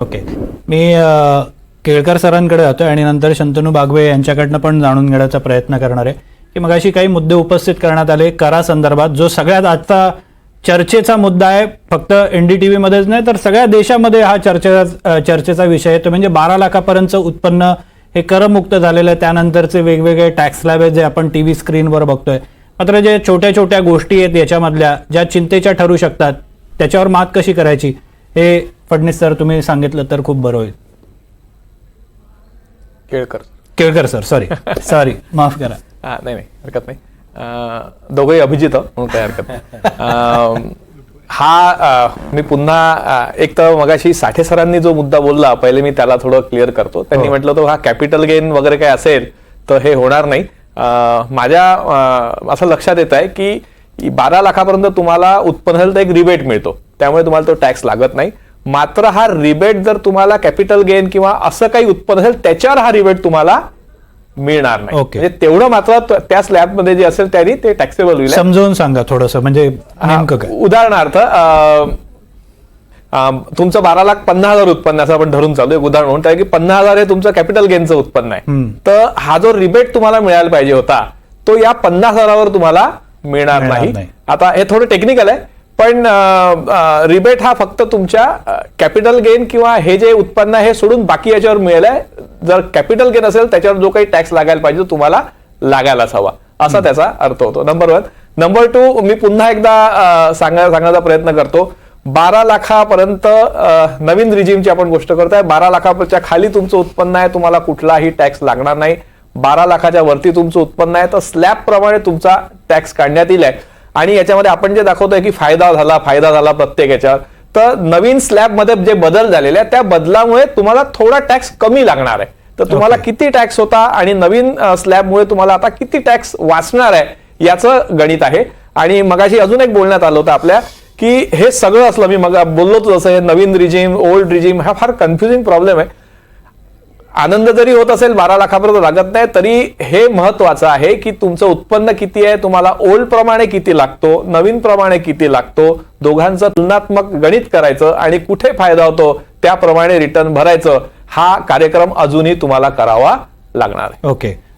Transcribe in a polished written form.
Okay, मी केळकर सरांकडे जातोय आणि नंतर शंतनू बागवे यांच्याकडनं पण जाणून घेण्याचा प्रयत्न करणार आहे की मगाशी काही मुद्दे उपस्थित करण्यात आले करा संदर्भात, जो सगळ्यात आजचा चर्चेचा मुद्दा आहे. फक्त NDTV मध्येच नाही तर सगळ्या देशामध्ये हा चर्चेचा विषय आहे. तो म्हणजे 12 लाखापर्यंतचं उत्पन्न हे करमुक्त झालेलं आहे. त्यानंतरचे वेगवेगळे टॅक्स स्लॅब आहेत जे आपण TV स्क्रीनवर बघतोय. मात्र जे छोट्या छोट्या गोष्टी आहेत याच्यामधल्या ज्या चिंतेच्या ठरू शकतात त्याच्यावर मात कशी करायची हे फडणवीस सर तुम्ही सांगितलं तर खूप बरं होईल. केळकर सर, सॉरी माफ करा. नाही हरकत नाही. दोघंही अभिजित म्हणून काही हरकत नाही. मी पुन्हा एक तर मगाशी साठे सरांनी जो मुद्दा बोलला पहिले मी त्याला थोडं क्लिअर करतो. त्यांनी म्हटलं तो हा कॅपिटल गेन वगैरे काय असेल तर हे होणार नाही. माझ्या असं लक्षात येत आहे की 12 लाखापर्यंत तुम्हाला उत्पन्न एक रिबेट मिळतो, त्यामुळे तुम्हाला तो टॅक्स लागत नाही. मात्र हा रिबेट जर तुम्हाला कॅपिटल गेन किंवा असं काही उत्पन्न असेल त्याच्यावर हा रिबेट तुम्हाला मिळणार नाही. म्हणजे तेवढं मात्र त्या स्लॅब मध्ये जे असेल त्यांनी ते टॅक्सेबल होईल. समजावून सांगा थोडंसं, म्हणजे नेमकं काय. उदाहरणार्थ तुमचं 12,50,000 उत्पन्न असं आपण धरून चालू एक उदाहरण म्हणून की 50,000 हे तुमचं कॅपिटल गेनचं उत्पन्न आहे. तर हा जो रिबेट तुम्हाला मिळायला पाहिजे होता तो या 50,000वर तुम्हाला मिळणार नाही. आता हे थोडं टेक्निकल आहे पण रिबेट हा फक्त तुमच्या कॅपिटल गेन किंवा हे जे उत्पन्न आहे हे सोडून बाकी याच्यावर मिळेल आहे. जर कॅपिटल गेन असेल त्याच्यावर जो काही टॅक्स लागायला पाहिजे तुम्हाला लागायलाच हवा असा त्याचा अर्थ होतो. नंबर 1. नंबर 2, मी पुन्हा एकदा सांगण्याचा प्रयत्न करतो. 12 लाखापर्यंत नवीन रिजिमची आपण गोष्ट करतोय. 12 लाखाच्या खाली तुमचं उत्पन्न आहे तुम्हाला कुठलाही टॅक्स लागणार नाही. 12 लाखाच्या वरती तुमचं उत्पन्न आहे तर स्लॅब प्रमाणे तुमचा टॅक्स काढण्यात येईल. आणि याच्यामध्ये आपण जे दाखवतोय की फायदा झाला प्रत्येक याच्यावर, तर नवीन स्लॅब मध्ये जे बदल झालेले आहेत त्या बदलामुळे तुम्हाला थोडा टॅक्स कमी लागणार आहे. तर तुम्हाला किती टॅक्स होता आणि नवीन स्लॅबमुळे तुम्हाला आता किती टॅक्स वाचणार आहे याचं गणित आहे. आणि मगाशी अजून एक बोलण्यात आलं होतं आपल्या की हे सगळं असलं, मी मग बोललो जसं हे नवीन रिजिम ओल्ड रिजिम हा फार कन्फ्युजिंग प्रॉब्लेम आहे. आनंद जरी होत असेल 12 लाखापर्यंत लागत नाही तरी हे महत्वाचं आहे की तुमचं उत्पन्न किती आहे, तुम्हाला ओल्ड प्रमाणे किती लागतो, नवीन प्रमाणे किती लागतो, दोघांचं तुलनात्मक गणित करायचं आणि कुठे फायदा होतो त्याप्रमाणे रिटर्न भरायचं. हा कार्यक्रम अजूनही तुम्हाला करावा लागणार आहे. ओके,